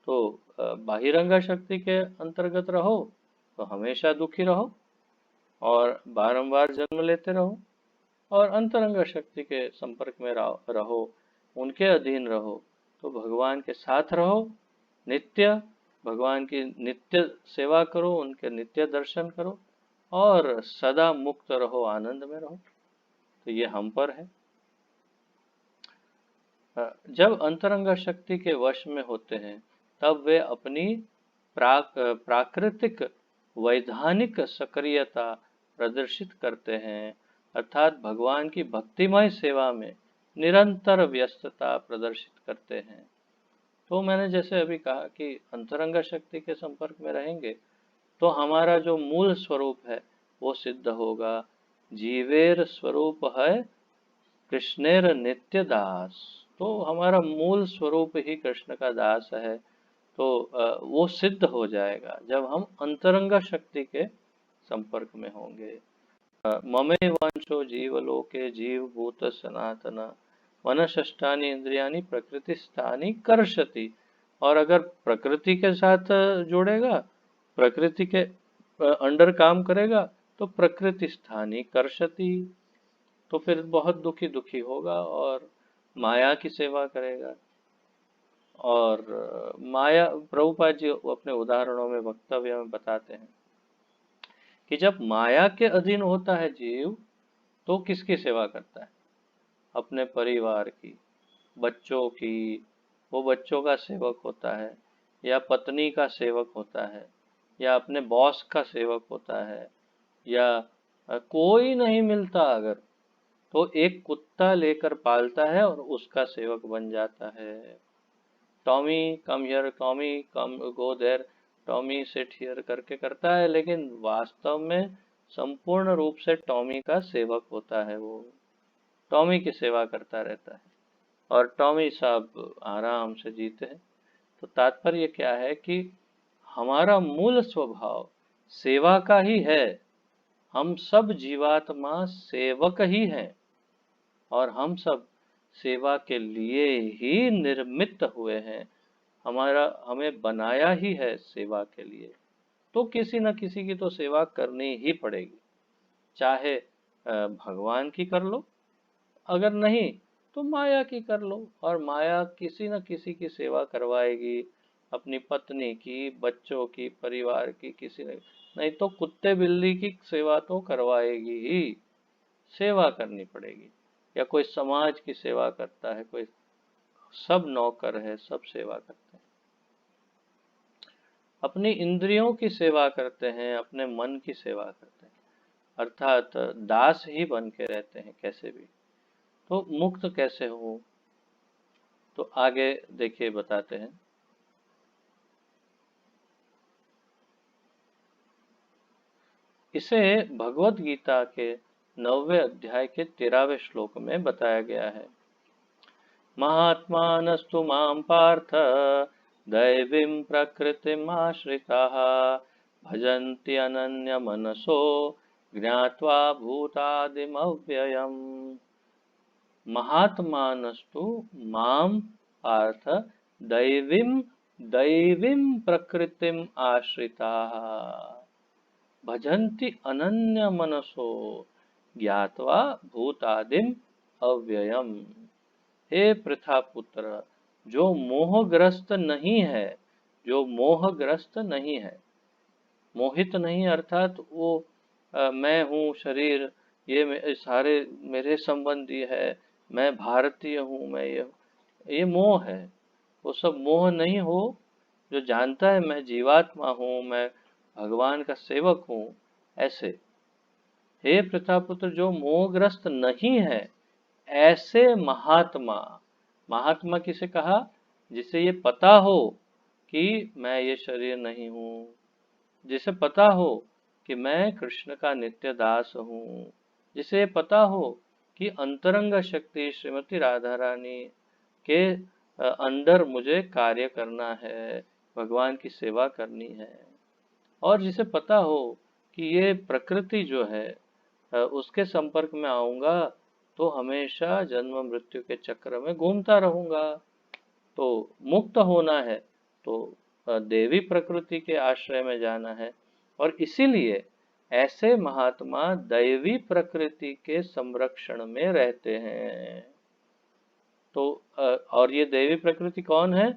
तो बहिरंग शक्ति के अंतर्गत रहो तो हमेशा दुखी रहो और बारंबार जन्म लेते रहो और अंतरंग शक्ति के संपर्क में रहो, उनके अधीन रहो, तो भगवान के साथ रहो नित्य, भगवान की नित्य सेवा करो, उनके नित्य दर्शन करो और सदा मुक्त रहो, आनंद में रहो। तो ये हम पर है। जब अंतरंग शक्ति के वश में होते हैं तब वे अपनी प्राकृतिक वैधानिक सक्रियता प्रदर्शित करते हैं, अर्थात भगवान की भक्तिमय सेवा में निरंतर व्यस्तता प्रदर्शित करते हैं। तो मैंने जैसे अभी कहा कि अंतरंग शक्ति के संपर्क में रहेंगे तो हमारा जो मूल स्वरूप है वो सिद्ध होगा। जीवेर स्वरूप है कृष्णेर नित्य दास। तो हमारा मूल स्वरूप ही कृष्ण का दास है, तो वो सिद्ध हो जाएगा जब हम अंतरंग शक्ति के संपर्क में होंगे। ममे वंशो जीवलोके जीवभूत सनातन मनष्ठानि इंद्रियानि प्रकृति स्थानी कर्षति। और अगर प्रकृति के साथ जुड़ेगा, प्रकृति के अंडर काम करेगा तो प्रकृति स्थानी कर्षति, तो फिर बहुत दुखी दुखी होगा और माया की सेवा करेगा। और माया, प्रभुपाद जी अपने उदाहरणों में वक्तव्य में बताते हैं कि जब माया के अधीन होता है जीव तो किसकी सेवा करता है? अपने परिवार की, बच्चों की, वो बच्चों का सेवक होता है या पत्नी का सेवक होता है या अपने बॉस का सेवक होता है, या कोई नहीं मिलता अगर तो एक कुत्ता लेकर पालता है और उसका सेवक बन जाता है। Tommy come here, Tommy come go there, Tommy sit here करके करता है, लेकिन वास्तव में संपूर्ण रूप से टॉमी का सेवक होता है। वो टॉमी की सेवा करता रहता है और टॉमी साहब आराम से जीते हैं। तो तात्पर्य क्या है कि हमारा मूल स्वभाव सेवा का ही है। हम सब जीवात्मा सेवक ही हैं और हम सब सेवा के लिए ही निर्मित हुए हैं। हमें बनाया ही है सेवा के लिए, तो किसी न किसी की तो सेवा करनी ही पड़ेगी। चाहे भगवान की कर लो, अगर नहीं तो माया की कर लो, और माया किसी न किसी की सेवा करवाएगी, अपनी पत्नी की, बच्चों की, परिवार की, किसी ने नहीं तो कुत्ते बिल्ली की सेवा तो करवाएगी ही, सेवा करनी पड़ेगी। या कोई समाज की सेवा करता है, कोई, सब नौकर है, सब सेवा करते हैं। अपनी इंद्रियों की सेवा करते हैं, अपने मन की सेवा करते हैं, अर्थात दास ही बन के रहते हैं कैसे भी। तो मुक्त कैसे हो, तो आगे देखिए बताते हैं। इसे भगवत गीता के 9वें अध्याय के 13वें श्लोक में बताया गया है। महात्मानस्तु मां पार्थ दैवीं प्रकृतिमाश्रिताः भजन्ति अनन्यमनसो ज्ञात्वा भूतादिमव्ययम्। महात्मानस्तु मां पार्थ दैवीं प्रकृतिम आश्रिताः भजन्ति अनन्यमनसो ज्ञात्वा भूतादिम अव्ययम्। हे पृथा पुत्र, जो मोहग्रस्त नहीं है, जो मोहग्रस्त नहीं है, मोहित नहीं अर्थात वो मैं हूँ शरीर, ये सारे मेरे संबंधी है, मैं भारतीय हूँ, मैं ये मोह है। वो सब मोह नहीं हो, जो जानता है मैं जीवात्मा हूँ, मैं भगवान का सेवक हूँ, ऐसे। हे प्रतापुत्र, जो मोहग्रस्त नहीं है, ऐसे महात्मा, महात्मा किसे कहा? जिसे ये पता हो कि मैं ये शरीर नहीं हूँ, जिसे पता हो कि मैं कृष्ण का नित्य दास हूँ, जिसे पता हो कि अंतरंग शक्ति श्रीमती राधा रानी के अंदर मुझे कार्य करना है, भगवान की सेवा करनी है, और जिसे पता हो कि ये प्रकृति जो है उसके संपर्क में आऊंगा तो हमेशा जन्म मृत्यु के चक्र में घूमता रहूंगा। तो मुक्त होना है तो देवी प्रकृति के आश्रय में जाना है, और इसीलिए ऐसे महात्मा दैवी प्रकृति के संरक्षण में रहते हैं। तो और ये दैवी प्रकृति कौन है?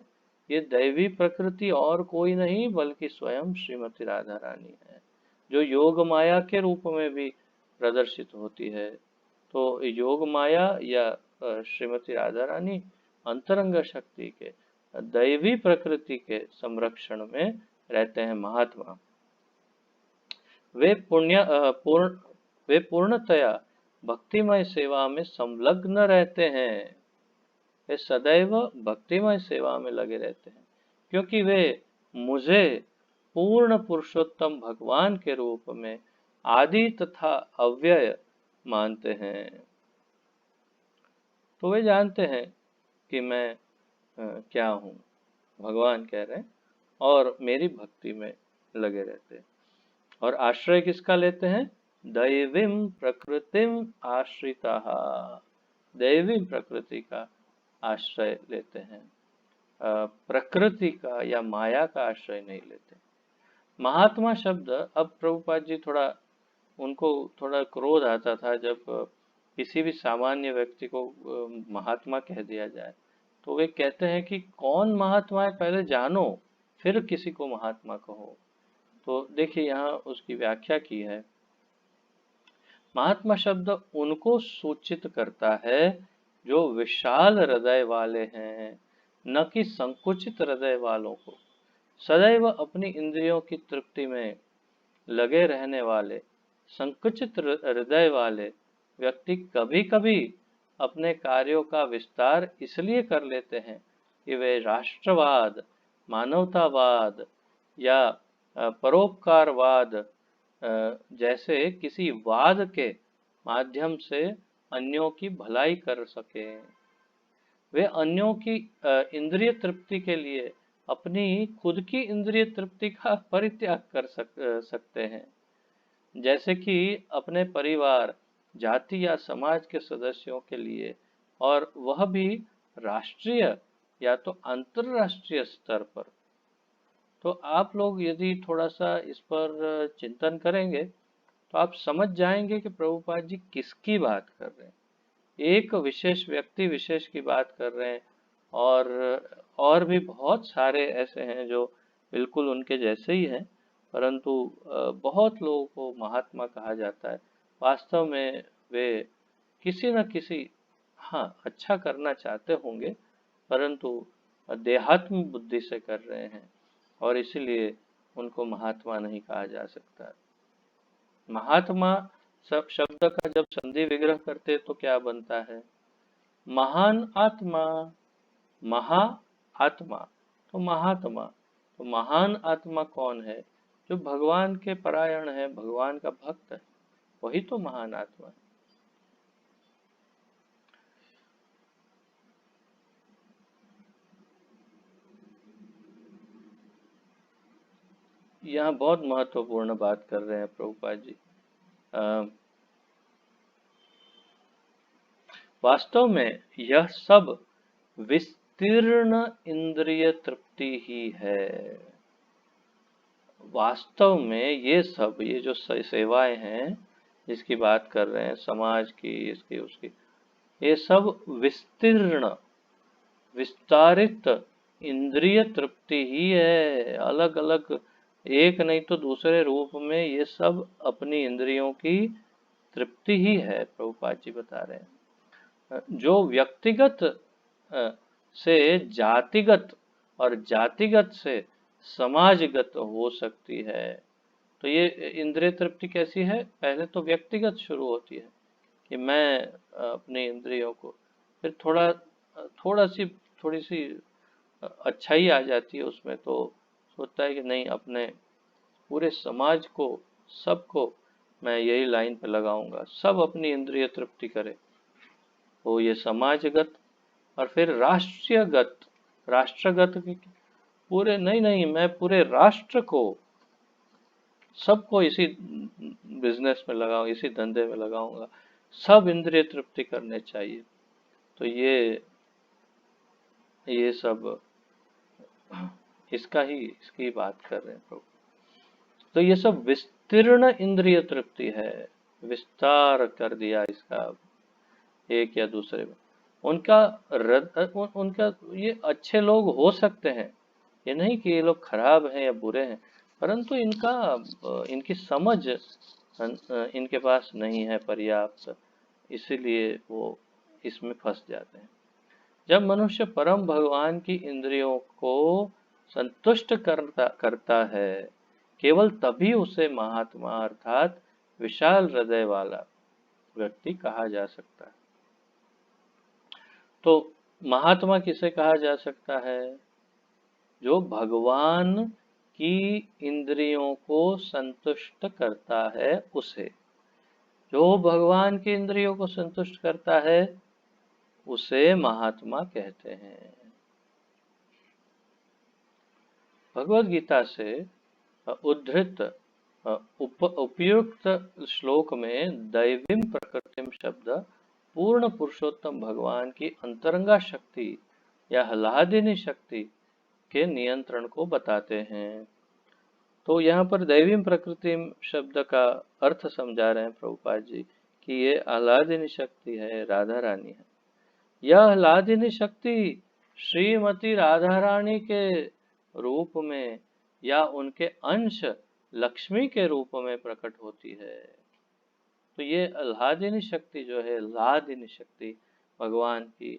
ये दैवी प्रकृति और कोई नहीं बल्कि स्वयं श्रीमती राधा रानी है, जो योग माया के रूप में भी प्रदर्शित होती है। तो योग माया या श्रीमती राधा रानी अंतरंग शक्ति के दैवी प्रकृति के संरक्षण में रहते हैं महात्मा। वे वे पूर्णतया भक्तिमय सेवा में संलग्न रहते हैं। वे सदैव भक्तिमय सेवा में लगे रहते हैं, क्योंकि वे मुझे पूर्ण पुरुषोत्तम भगवान के रूप में आदि तथा अव्यय मानते हैं। तो वे जानते हैं कि मैं क्या हूँ, भगवान कह रहे हैं, और मेरी भक्ति में लगे रहते हैं। और आश्रय किसका लेते हैं? दैवीं प्रकृतिम आश्रिता, दैवी प्रकृति का आश्रय लेते हैं, प्रकृति का या माया का आश्रय नहीं लेते। महात्मा शब्द, अब प्रभुपाद जी उनको थोड़ा क्रोध आता था जब किसी भी सामान्य व्यक्ति को महात्मा कह दिया जाए। तो वे कहते हैं कि कौन महात्मा है पहले जानो, फिर किसी को महात्मा कहो। तो देखिए यहाँ उसकी व्याख्या की है। महात्मा शब्द उनको सूचित करता है जो विशाल हृदय वाले हैं, न कि संकुचित हृदय वालों को। सदैव अपनी इंद्रियों की तृप्ति में लगे रहने वाले संकुचित हृदय वाले व्यक्ति कभी कभी अपने कार्यों का विस्तार इसलिए कर लेते हैं कि वे राष्ट्रवाद, मानवतावाद या परोपकारवाद जैसे किसी वाद के माध्यम से अन्यों की भलाई कर सके। वे अन्यों की इंद्रिय तृप्ति के लिए अपनी खुद की इंद्रिय तृप्ति का परित्याग कर सकते हैं, जैसे कि अपने परिवार, जाति या समाज के सदस्यों के लिए, और वह भी राष्ट्रीय या तो अंतरराष्ट्रीय स्तर पर। तो आप लोग यदि थोड़ा सा इस पर चिंतन करेंगे तो आप समझ जाएंगे कि प्रभुपाद जी किसकी बात कर रहे हैं। एक विशेष व्यक्ति विशेष की बात कर रहे हैं, और भी बहुत सारे ऐसे हैं जो बिल्कुल उनके जैसे ही हैं, परंतु बहुत लोगों को महात्मा कहा जाता है। वास्तव में वे किसी न किसी, हाँ, अच्छा करना चाहते होंगे, परंतु देहात्म बुद्धि से कर रहे हैं, और इसीलिए उनको महात्मा नहीं कहा जा सकता। महात्मा सब शब्द का जब संधि विग्रह करते तो क्या बनता है? महान आत्मा, महा आत्मा, तो महात्मा। तो महान आत्मा कौन है? जो भगवान के परायण है, भगवान का भक्त है, वही तो महान आत्मा है। यहाँ बहुत महत्वपूर्ण बात कर रहे हैं प्रभुपाद जी। वास्तव में यह सब विस्तीर्ण इंद्रिय तृप्ति ही है। वास्तव में ये सब, ये जो सेवाएं हैं जिसकी बात कर रहे हैं, समाज की, इसकी उसकी, ये सब विस्तीर्ण, विस्तारित इंद्रिय तृप्ति ही है। अलग अलग, एक नहीं तो दूसरे रूप में ये सब अपनी इंद्रियों की तृप्ति ही है, प्रभुपाद जी बता रहे हैं। जो व्यक्तिगत से जातिगत और जातिगत से समाजगत हो सकती है। तो ये इंद्रिय तृप्ति कैसी है? पहले तो व्यक्तिगत शुरू होती है कि मैं अपने इंद्रियों को, फिर थोड़ी सी अच्छाई आ जाती है उसमें, तो सोचता है कि नहीं, अपने पूरे समाज को, सबको मैं यही लाइन पे लगाऊंगा, सब अपनी इंद्रिय तृप्ति करे। तो ये समाजगत, और फिर राष्ट्रीयगत, राष्ट्रगत पूरे, नहीं, मैं पूरे राष्ट्र को, सबको इसी बिजनेस में लगाऊं, इसी धंधे में लगाऊंगा, सब इंद्रिय तृप्ति करने चाहिए। तो ये सब इसकी बात कर रहे हैं प्रभु। तो ये सब विस्तीर्ण इंद्रिय तृप्ति है, विस्तार कर दिया इसका एक या दूसरे में। उनका उनका ये अच्छे लोग हो सकते हैं, ये नहीं कि ये लोग खराब हैं या बुरे हैं, परंतु इनकी समझ इनके पास नहीं है पर्याप्त, इसीलिए वो इसमें फंस जाते हैं। जब मनुष्य परम भगवान की इंद्रियों को संतुष्ट करता है, केवल तभी उसे महात्मा अर्थात विशाल हृदय वाला व्यक्ति कहा जा सकता है। तो महात्मा किसे कहा जा सकता है? जो भगवान की इंद्रियों को संतुष्ट करता है उसे। जो भगवान की इंद्रियों को संतुष्ट करता है उसे महात्मा कहते हैं। भगवद गीता से उद्धृत उपयुक्त श्लोक में दैवीं प्रकृतिम शब्द पूर्ण पुरुषोत्तम भगवान की अंतरंगा शक्ति या ह्लादिनी शक्ति के नियंत्रण को बताते हैं। तो यहाँ पर दैवीं प्रकृति शब्द का अर्थ समझा रहे हैं प्रभुपाद जी कि ये आह्लादिनी शक्ति है, राधा रानी है। यह आह्लादिनी शक्ति श्रीमती राधा रानी के रूप में या उनके अंश लक्ष्मी के रूप में प्रकट होती है। तो ये आह्लादिनी शक्ति जो है, आह्लादिनी शक्ति भगवान की,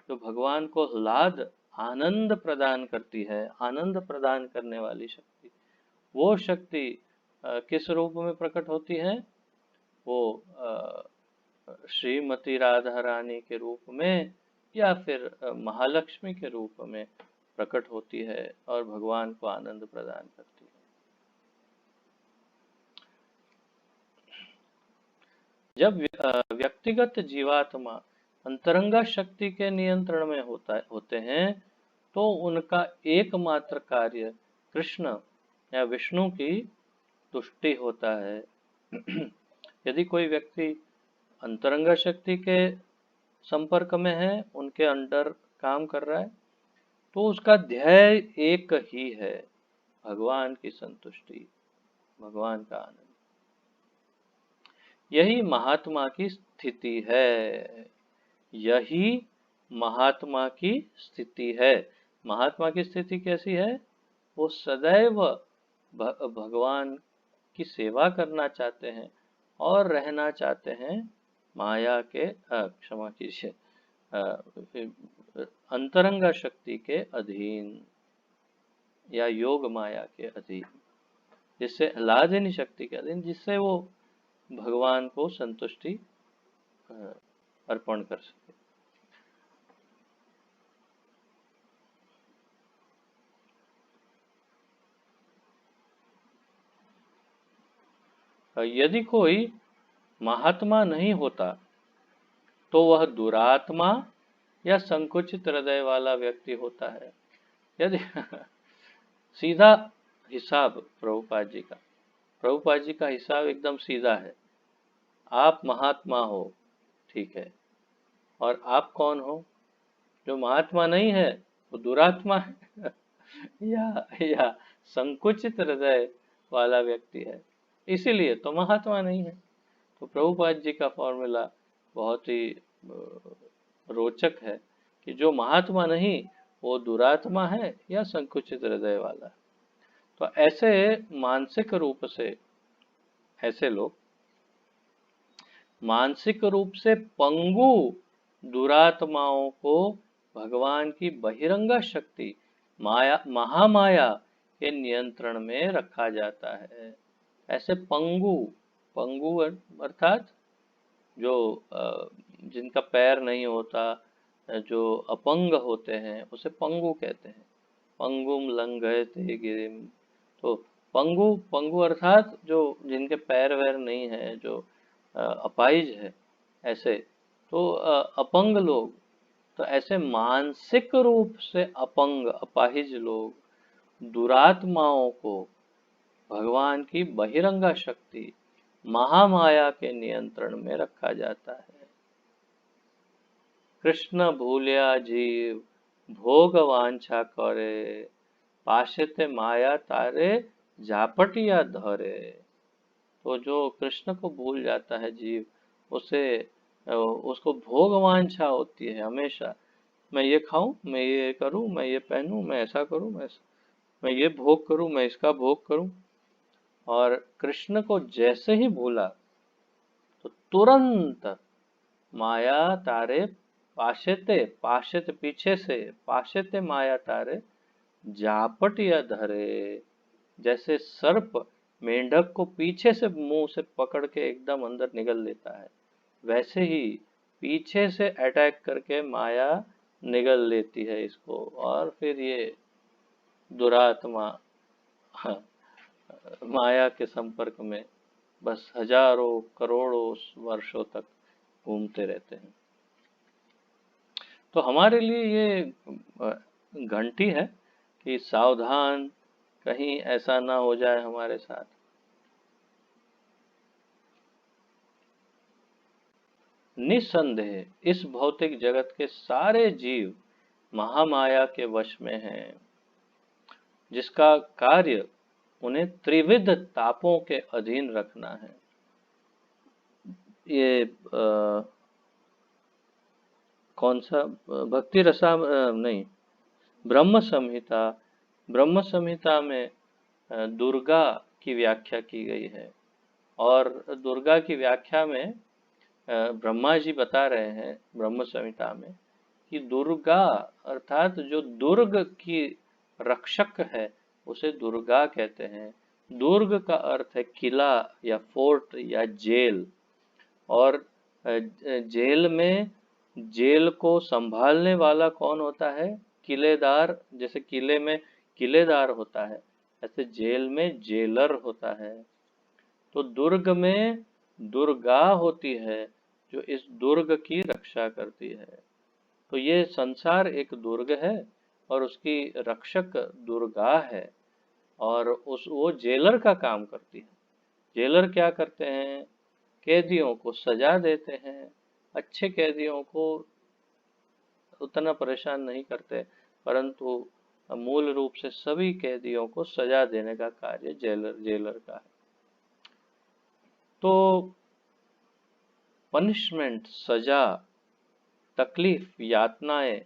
जो भगवान को आह्लाद आनंद प्रदान करती है, आनंद प्रदान करने वाली शक्ति, वो शक्ति किस रूप में प्रकट होती है? वो श्रीमती राधा रानी के रूप में या फिर महालक्ष्मी के रूप में प्रकट होती है और भगवान को आनंद प्रदान करती है। जब व्यक्तिगत जीवात्मा अंतरंगा शक्ति के नियंत्रण में होते हैं तो उनका एकमात्र कार्य कृष्ण या विष्णु की तुष्टि होता है। यदि कोई व्यक्ति अंतरंगा शक्ति के संपर्क में है, उनके अंडर काम कर रहा है, तो उसका ध्येय एक ही है, भगवान की संतुष्टि, भगवान का आनंद। यही महात्मा की स्थिति है, यही महात्मा की स्थिति है। महात्मा की स्थिति कैसी है? वो सदैव भगवान की सेवा करना चाहते हैं और रहना चाहते हैं माया के क्षमा कीजिए अंतरंगा शक्ति के अधीन या योग माया के अधीन, जिससे आह्लादिनी शक्ति के अधीन, जिससे वो भगवान को संतुष्टि अर्पण कर सके। यदि कोई महात्मा नहीं होता तो वह दुरात्मा या संकुचित हृदय वाला व्यक्ति होता है। यदि सीधा हिसाब प्रभुपाद जी का हिसाब एकदम सीधा है। आप महात्मा हो, ठीक है, और आप कौन हो? जो महात्मा नहीं है वो दुरात्मा है या संकुचित हृदय वाला व्यक्ति है, इसीलिए तो महात्मा नहीं है। तो प्रभुपाद जी का फॉर्मूला बहुत ही रोचक है कि जो महात्मा नहीं वो दुरात्मा है या संकुचित हृदय वाला। तो ऐसे मानसिक रूप से ऐसे लोग मानसिक रूप से पंगु दुरात्माओं को भगवान की बहिरंगा शक्ति माया महामाया के नियंत्रण में रखा जाता है। ऐसे पंगु अर्थात जो जिनका पैर नहीं होता, जो अपंग होते हैं, उसे पंगु कहते हैं। पंगुम लंघयते गिरिम। तो पंगु अर्थात जो जिनके पैर वैर नहीं है, जो अपाहिज है, ऐसे तो अपंग लोग। तो ऐसे मानसिक रूप से अपंग अपाहिज लोग दुरात्माओं को भगवान की बहिरंगा शक्ति महामाया के नियंत्रण में रखा जाता है। कृष्ण भूलिया जीव भोग वांछा करे, पाशित माया तारे झापटिया धरे। तो जो कृष्ण को भूल जाता है जीव, उसे उसको भोग वांछा होती है हमेशा। मैं ये खाऊं, मैं ये करूं, मैं ये पहनूं, मैं ऐसा करूं, मैं ये भोग करूं, मैं इसका भोग करूं। और कृष्ण को जैसे ही भूला तो तुरंत माया तारे पाशेते, पाशेते पीछे से, पाशेते माया तारे झापटिया धरे। जैसे सर्प मेंढक को पीछे से मुंह से पकड़ के एकदम अंदर निगल लेता है, वैसे ही पीछे से अटैक करके माया निगल लेती है इसको। और फिर ये दुरात्मा माया के संपर्क में बस हजारों करोड़ों वर्षों तक घूमते रहते हैं। तो हमारे लिए ये घंटी है कि सावधान, कहीं ऐसा ना हो जाए हमारे साथ। निस्संदेह इस भौतिक जगत के सारे जीव महामाया के वश में हैं, जिसका कार्य उन्हें त्रिविध तापों के अधीन रखना है। ये कौन सा भक्ति रसा नहीं, ब्रह्म संहिता, ब्रह्म संहिता में दुर्गा की व्याख्या की गई है। और दुर्गा की व्याख्या में ब्रह्मा जी बता रहे हैं ब्रह्म संहिता में कि दुर्गा अर्थात जो दुर्ग की रक्षक है उसे दुर्गा कहते हैं। दुर्ग का अर्थ है किला या फोर्ट या जेल। और जेल में, जेल को संभालने वाला कौन होता है? किलेदार। जैसे किले में किलेदार होता है, ऐसे जेल में जेलर होता है। तो दुर्ग में दुर्गा होती है जो इस दुर्ग की रक्षा करती है। तो ये संसार एक दुर्ग है और उसकी रक्षक दुर्गा है। और उस वो जेलर का काम करती है। जेलर क्या करते हैं? कैदियों को सजा देते हैं। अच्छे कैदियों को उतना परेशान नहीं करते, परंतु मूल रूप से सभी कैदियों को सजा देने का कार्य जेलर जेलर का है। तो पनिशमेंट, सजा, तकलीफ, यातनाएं,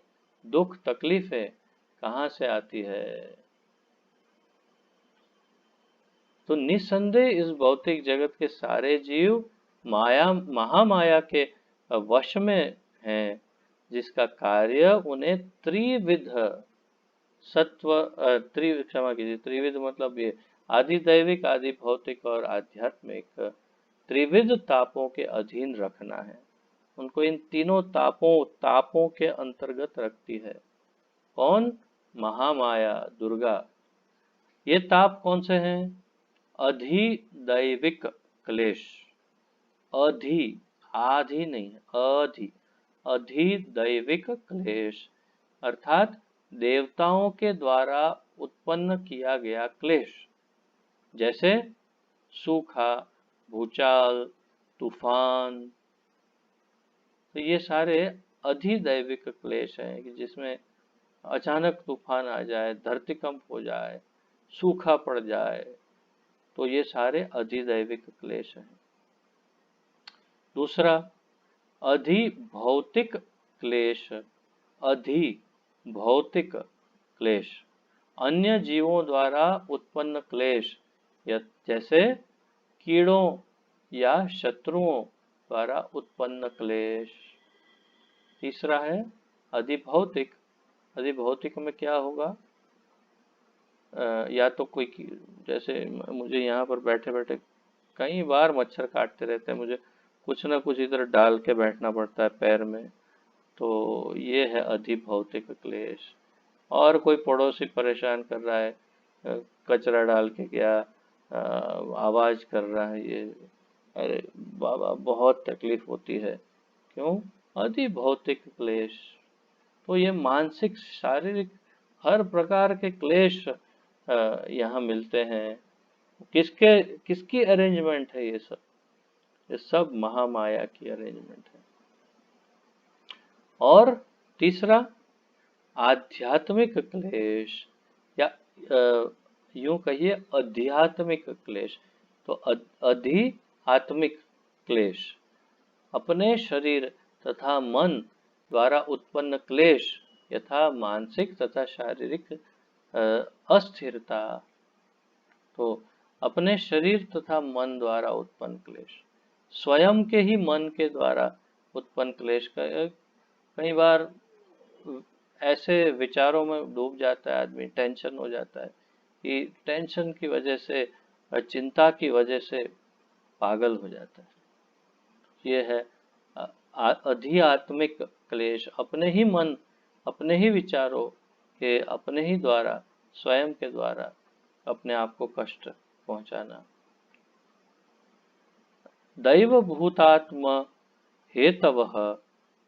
दुख, तकलीफें कहाँ से आती है? तो निस्संदेह इस भौतिक जगत के सारे जीव माया, महामाया के वश में हैं, जिसका कार्य उन्हें त्रिविध सत्व क्षमा कीजिए, त्रिविध मतलब ये आदि दैविक, आदि भौतिक और आध्यात्मिक त्रिविध तापों के अधीन रखना है। उनको इन तीनों तापों के अंतर्गत रखती है। कौन? महामाया, दुर्गा। ये ताप कौन से हैं? अधिदैविक क्लेश। अधि, आधि नहीं, अधि, अधिदैविक क्लेश अर्थात देवताओं के द्वारा उत्पन्न किया गया क्लेश। जैसे सूखा, भूचाल, तूफान। तो ये सारे अधिदैविक क्लेश हैं कि जिसमें अचानक तूफान आ जाए, धरतीकंप हो जाए, सूखा पड़ जाए, तो ये सारे अधिदैविक क्लेश हैं। दूसरा, अधिभौतिक क्लेश। अधिभौतिक क्लेश अन्य जीवों द्वारा उत्पन्न क्लेश, जैसे कीड़ों या शत्रुओं द्वारा उत्पन्न क्लेश। तीसरा है अधिभौतिक। अधिभौतिक में क्या होगा? या तो कोई जैसे मुझे यहाँ पर बैठे बैठे कई बार मच्छर काटते रहते हैं, मुझे कुछ ना कुछ इधर डाल के बैठना पड़ता है पैर में, तो ये है अधिभौतिक क्लेश। और कोई पड़ोसी परेशान कर रहा है, कचरा डाल के गया, आवाज कर रहा है, ये अरे बाबा बहुत तकलीफ होती है। क्यों? अधिभौतिक क्लेश। तो ये मानसिक, शारीरिक हर प्रकार के क्लेश यहाँ मिलते हैं। किसके किसकी अरेंजमेंट है ये सब? ये सब महामाया की अरेंजमेंट है। और तीसरा, आध्यात्मिक क्लेश या यूं कहिए आध्यात्मिक क्लेश। तो अधि आत्मिक क्लेश, अपने शरीर तथा मन द्वारा उत्पन्न क्लेश यथा मानसिक तथा शारीरिक अस्थिरता। तो अपने शरीर तथा मन द्वारा उत्पन्न क्लेश, स्वयं के ही मन के द्वारा उत्पन्न क्लेश का कई बार ऐसे विचारों में डूब जाता है आदमी, टेंशन हो जाता है कि टेंशन की वजह से और चिंता की वजह से पागल हो जाता है। ये है आध्यात्मिक क्लेश, अपने ही मन, अपने ही विचारों के, अपने ही द्वारा, स्वयं के द्वारा अपने आप को कष्ट पहुंचाना। दैव भूतात्म हेतवः,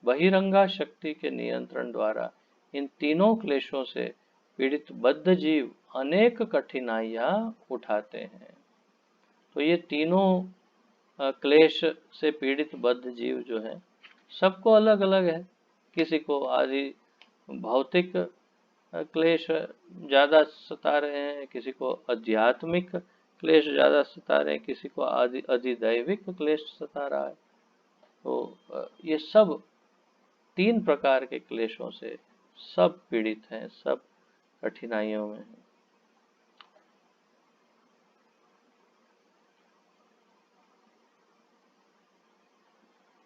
बहिरंगा शक्ति के नियंत्रण द्वारा इन तीनों क्लेशों से पीड़ित बद्ध जीव अनेक कठिनाइयां उठाते हैं। तो ये तीनों क्लेश से पीड़ित बद्ध जीव जो है, सबको अलग अलग है। किसी को आदि भौतिक क्लेश ज्यादा सता रहे हैं, किसी को आध्यात्मिक क्लेश ज्यादा सता रहे हैं, किसी को अधिदैविक क्लेश सता रहा है। तो ये सब तीन प्रकार के क्लेशों से सब पीड़ित हैं, सब कठिनाइयों में हैं।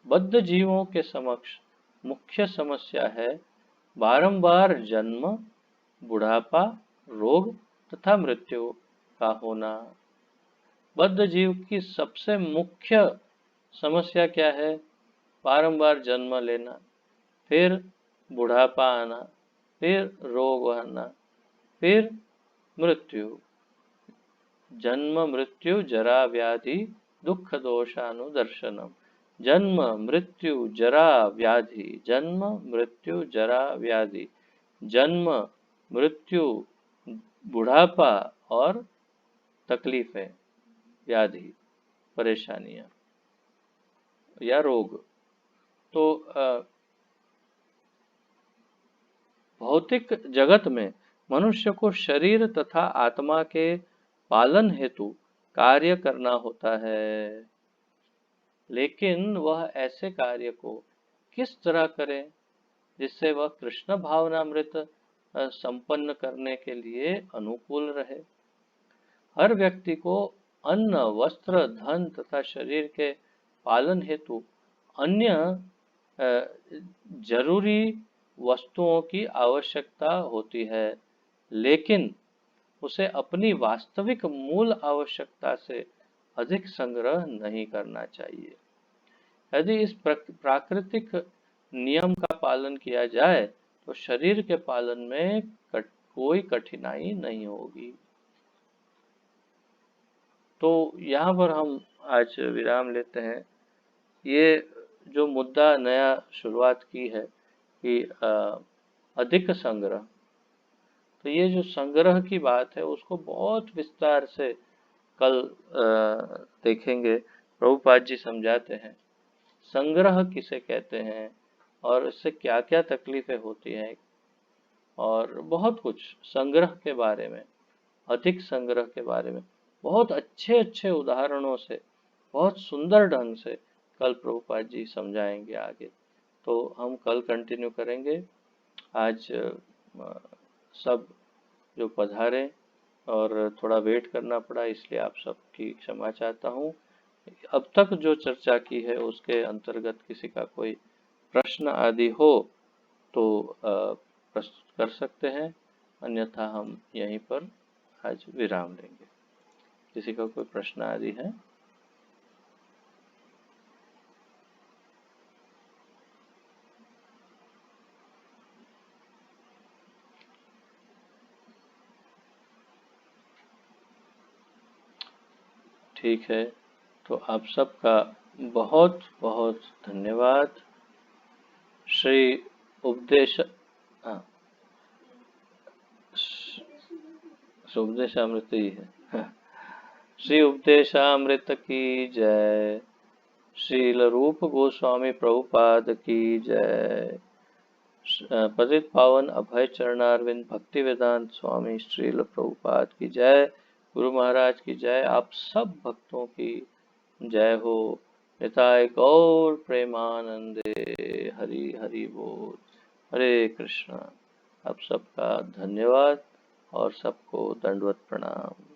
बद्ध जीवों के समक्ष मुख्य समस्या है बारंबार जन्म, बुढ़ापा, रोग तथा मृत्यु का होना। बद्ध जीव की सबसे मुख्य समस्या क्या है? बारंबार जन्म लेना, फिर बुढ़ापा आना, फिर रोग आना, फिर मृत्यु। जन्म मृत्यु जरा व्याधि दुख दोषानुदर्शनम। जन्म मृत्यु जरा व्याधि, जन्म मृत्यु जरा व्याधि, जन्म मृत्यु बुढ़ापा और तकलीफें, व्याधि, परेशानियां या रोग। तो भौतिक जगत में मनुष्य को शरीर तथा आत्मा के पालन हेतु कार्य करना होता है, लेकिन वह ऐसे कार्य को किस तरह करे जिससे वह कृष्ण भावनामृत संपन्न करने के लिए अनुकूल रहे। हर व्यक्ति को अन्न, वस्त्र, धन तथा शरीर के पालन हेतु अन्य जरूरी वस्तुओं की आवश्यकता होती है, लेकिन उसे अपनी वास्तविक मूल आवश्यकता से अधिक संग्रह नहीं करना चाहिए। यदि इस प्राकृतिक नियम का पालन किया जाए तो शरीर के पालन में कोई कठिनाई नहीं होगी। तो यहाँ पर हम आज विराम लेते हैं। ये जो मुद्दा नया शुरुआत की है कि अधिक संग्रह, तो ये जो संग्रह की बात है उसको बहुत विस्तार से कल देखेंगे। प्रभुपाद जी समझाते हैं संग्रह किसे कहते हैं और इससे क्या क्या तकलीफें होती हैं, और बहुत कुछ संग्रह के बारे में, अधिक संग्रह के बारे में बहुत अच्छे अच्छे उदाहरणों से, बहुत सुंदर ढंग से कल प्रभुपाद जी समझाएंगे आगे। तो हम कल कंटिन्यू करेंगे। आज सब जो पधारे और थोड़ा वेट करना पड़ा, इसलिए आप सबकी क्षमा चाहता हूँ। अब तक जो चर्चा की है उसके अंतर्गत किसी का कोई प्रश्न आदि हो तो प्रस्तुत कर सकते हैं, अन्यथा हम यहीं पर आज विराम लेंगे। किसी का कोई प्रश्न आदि है? ठीक है, तो आप सबका बहुत बहुत धन्यवाद। श्री उपदेश हाँ, उपदेशामृत ही है। श्री उपदेशामृत की जय। श्रील रूप गोस्वामी प्रभुपाद की जय। पतित पावन अभय चरणारविंद भक्ति वेदांत स्वामी श्रील प्रभुपाद की जय, गुरु महाराज की जय, आप सब भक्तों की जय हो। निताय गौर प्रेमानंदे, हरि हरि बोल, हरे कृष्णा। आप सबका धन्यवाद और सबको दंडवत प्रणाम।